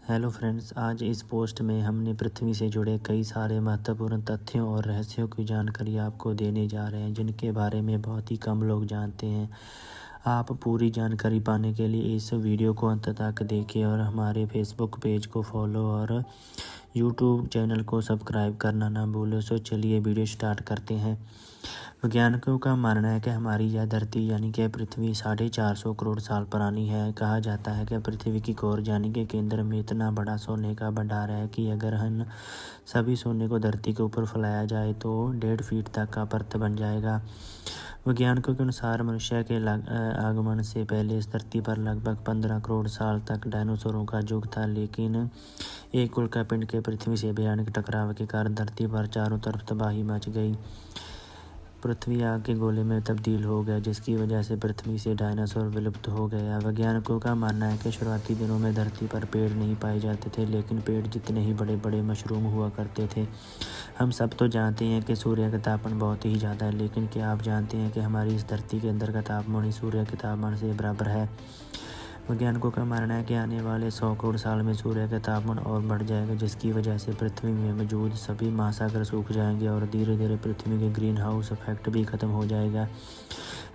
Hello friends, आज इस post में हमने पृथ्वी से जुड़े कई सारे महत्वपूर्ण तथ्यों और रहस्यों की जानकारी आपको देने जा रहे हैं, जिनके बारे में बहुत ही कम लोग जानते हैं। आप पूरी जानकारी पाने के लिए इस वीडियो को अंत तक देखें और हमारे फेसबुक पेज को फॉलो और यूट्यूब चैनल को सब्सक्राइब करना ना भूलें। सो चलिए वीडियो स्टार्ट करते हैं। वैज्ञानिकों का मानना है कि हमारी यह धरती यानी कि पृथ्वी 450 करोड़ साल पुरानी है। कहा जाता है कि पृथ्वी की कोर यानी कि केंद्र में इतना बड़ा सोने का भंडार है कि अगर हम सभी सोने को धरती के ऊपर फैलाया जाए तो 1.5 फीट तक का परत बन जाएगा। वैज्ञानिकों के अनुसार मनुष्य के आगमन से पहले इस धरती पर लगभग 15 करोड़ साल तक डायनासोरों का युग था, लेकिन एक उल्कापिंड के पृथ्वी से भयानक टकराव के कारण धरती पर चारों तरफ तबाही मच गई। पृथ्वी आग के गोले में तब्दील हो गया, जिसकी वजह से पृथ्वी से डायनासोर विलुप्त हो गया। वैज्ञानिकों का मानना है कि शुरुआती दिनों में धरती पर पेड़ नहीं पाए जाते थे, लेकिन पेड़ जितने ही बड़े बड़े मशरूम हुआ करते थे। हम सब तो जानते हैं कि सूर्य का तापमान बहुत ही ज़्यादा है, लेकिन क्या आप जानते हैं कि हमारी इस धरती के अंदर का तापमान ही सूर्य के तापमान से बराबर है। वैज्ञानिकों का मानना है कि आने वाले 100 करोड़ साल में सूर्य का तापमान और बढ़ जाएगा, जिसकी वजह से पृथ्वी में मौजूद सभी महासागर सूख जाएंगे और धीरे धीरे पृथ्वी के ग्रीन हाउस इफेक्ट भी खत्म हो जाएगा,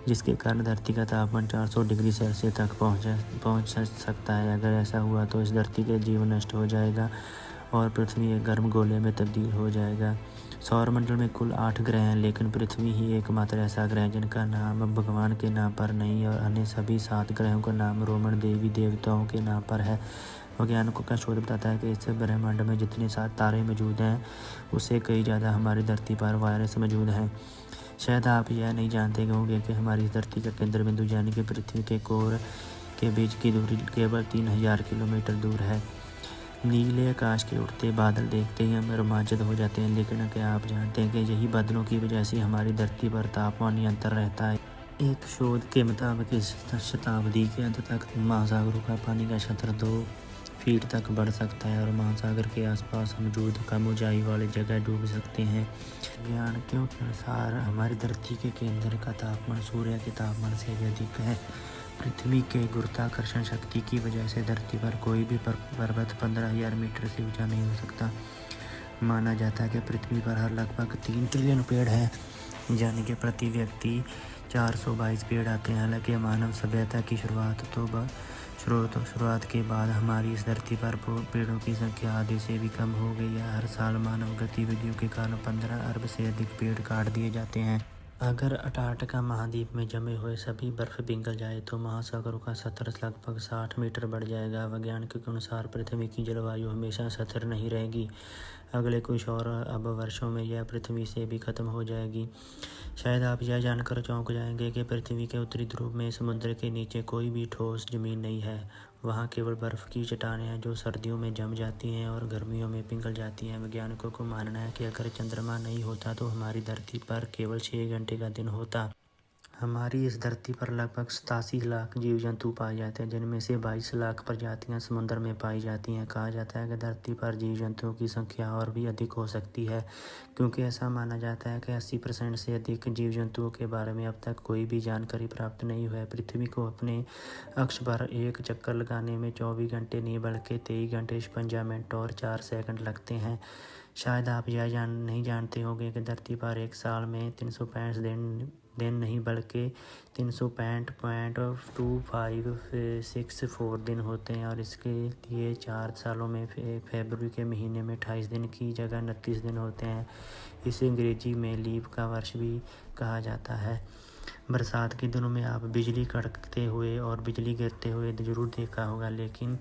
जिसके कारण धरती का तापमान 400 डिग्री सेल्सियस तक पहुंच सकता है। अगर ऐसा हुआ तो इस धरती का जीवन नष्ट हो जाएगा और पृथ्वी एक गर्म गोले में तब्दील हो जाएगा। सौरमंडल में कुल 8 ग्रह हैं, लेकिन पृथ्वी ही एकमात्र ऐसा ग्रह है जिनका नाम भगवान के नाम पर नहीं और अन्य सभी 7 ग्रहों का नाम रोमन देवी देवताओं के नाम पर है। वैज्ञानिकों का शोध बताता है कि इस ब्रह्मांड में जितने 7 तारे मौजूद हैं, उससे कई ज़्यादा हमारी धरती पर वायरस मौजूद हैं। शायद आप यह नहीं जानते होंगे कि हमारी धरती का केंद्र बिंदु यानी कि पृथ्वी के कोर के बीच की दूरी केवल 3000 किलोमीटर दूर है। नीले आकाश के उड़ते बादल देखते ही हम रोमांचित हो जाते हैं, लेकिन क्या आप जानते हैं कि यही बादलों की वजह से हमारी धरती पर तापमान निरंतर रहता है। एक शोध के मुताबिक इस शताब्दी के अंत तक महासागरों का पानी का स्तर 2 फीट तक बढ़ सकता है और महासागर के आसपास मौजूद कम ऊंचाई वाली जगह डूब सकते हैं। वैज्ञानिकों के अनुसार हमारी धरती के केंद्र का तापमान सूर्य के तापमान से भी अधिक है। पृथ्वी के गुरुत्वाकर्षण शक्ति की वजह से धरती पर कोई भी पर्वत 15,000 मीटर से ऊंचा नहीं हो सकता। माना जाता है कि पृथ्वी पर हर लगभग 3 ट्रिलियन पेड़ हैं, यानी कि प्रति व्यक्ति 422 पेड़ आते हैं। हालांकि मानव सभ्यता की शुरुआत के बाद हमारी इस धरती पर पेड़ों की संख्या आधे से भी कम हो गई है। हर साल मानव गतिविधियों के कारण 15 अरब से अधिक पेड़ काट दिए जाते हैं। अगर अंटार्कटिका महाद्वीप में जमे हुए सभी बर्फ पिघल जाए तो महासागरों का सतह लगभग 60 मीटर बढ़ जाएगा। वैज्ञानिकों के अनुसार पृथ्वी की जलवायु हमेशा स्थिर नहीं रहेगी। अगले कुछ और अब वर्षों में यह पृथ्वी से भी खत्म हो जाएगी। शायद आप यह जानकर चौंक जाएंगे कि पृथ्वी के उत्तरी ध्रुव में समुद्र के नीचे कोई भी ठोस जमीन नहीं है। वहाँ केवल बर्फ़ की चट्टानें हैं जो सर्दियों में जम जाती हैं और गर्मियों में पिघल जाती हैं। वैज्ञानिकों को मानना है कि अगर चंद्रमा नहीं होता तो हमारी धरती पर केवल 6 घंटे का दिन होता। हमारी इस धरती पर लगभग 87 लाख जीव जंतु पाए जाते हैं, जिनमें से 22 लाख प्रजातियां समुद्र में पाई जाती हैं। कहा जाता है कि धरती पर जीव जंतुओं की संख्या और भी अधिक हो सकती है, क्योंकि ऐसा माना जाता है कि 80% से अधिक जीव जंतुओं के बारे में अब तक कोई भी जानकारी प्राप्त नहीं हुई है। पृथ्वी को अपने अक्ष पर एक चक्कर लगाने में 24 घंटे नहीं बल्कि 23 घंटे 56 मिनट और 4 सेकंड लगते हैं। शायद आप यह नहीं जानते होंगे कि धरती पर एक साल में 365 दिन नहीं बल्कि 365.2564 दिन होते हैं और इसके लिए 4 सालों में फरवरी के महीने में 28 दिन की जगह 29 दिन होते हैं। इसे अंग्रेजी में लीप का वर्ष भी कहा जाता है। बरसात के दिनों में आप बिजली कड़कते हुए और बिजली गिरते हुए ज़रूर देखा होगा, लेकिन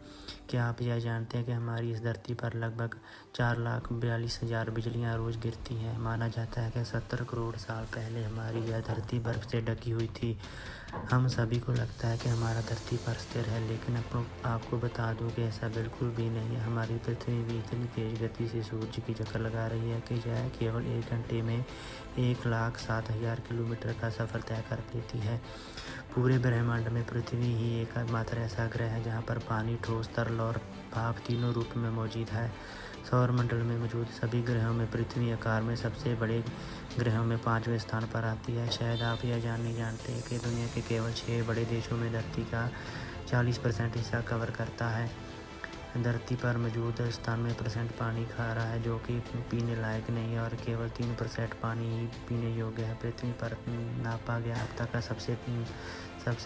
क्या आप यह जानते हैं कि हमारी इस धरती पर लगभग 4,42,000 बिजलियाँ रोज़ गिरती हैं। माना जाता है कि 70 करोड़ साल पहले हमारी यह धरती बर्फ़ से ढकी हुई थी। हम सभी को लगता है कि हमारा धरती पर स्थिर है, लेकिन आपको बता दूं कि ऐसा बिल्कुल भी नहीं है। हमारी पृथ्वी भी इतनी तेज़ गति से सूर्य की चक्कर लगा रही है कि यह केवल 1 घंटे में 1,07,000 किलोमीटर का सफ़र तय कर देती है। पूरे ब्रह्मांड में पृथ्वी ही एकमात्र ऐसा ग्रह है जहाँ पर पानी, ठोस, तरल और भाप तीनों रूप में मौजूद है। सौरमंडल में मौजूद सभी ग्रहों में पृथ्वी आकार में सबसे बड़े ग्रहों में 5वें स्थान पर आती है। शायद आप यह नहीं जानते कि दुनिया के केवल 6 बड़े देशों में धरती का 40% हिस्सा कवर करता है। धरती पर मौजूद 97% पानी खारा है, जो कि पीने लायक नहीं है, और केवल 3% पानी ही पीने योग्य है। पृथ्वी पर नापा गया अब तक का सबसे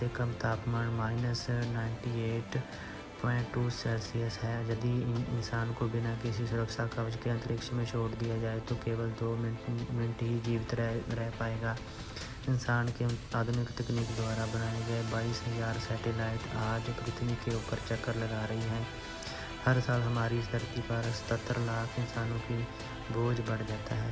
कम तापमान -98.2 सेल्सियस है। यदि इंसान को बिना किसी सुरक्षा कवच के अंतरिक्ष में छोड़ दिया जाए तो केवल 2 मिनट ही जीवित रह पाएगा। इंसान के आधुनिक तकनीक द्वारा बनाए गए 22,000 सैटेलाइट आज पृथ्वी के ऊपर चक्कर लगा रही हैं। हर साल हमारी इस धरती पर 77 लाख इंसानों की बोझ बढ़ जाता है।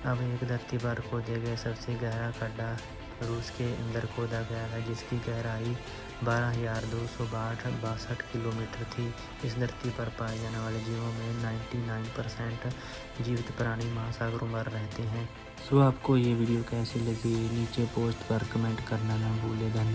अब एक धरती पर खोदे गए सबसे गहरा खड्डा रूस के अंदर खोदा गया है, जिसकी गहराई 12,262 किलोमीटर थी। इस धरती पर पाए जाने वाले जीवों में 99% जीवित प्राणी महासागरों में रहते हैं। आपको ये वीडियो कैसी लगी नीचे पोस्ट पर कमेंट करना ना भूलें। धन्यवाद।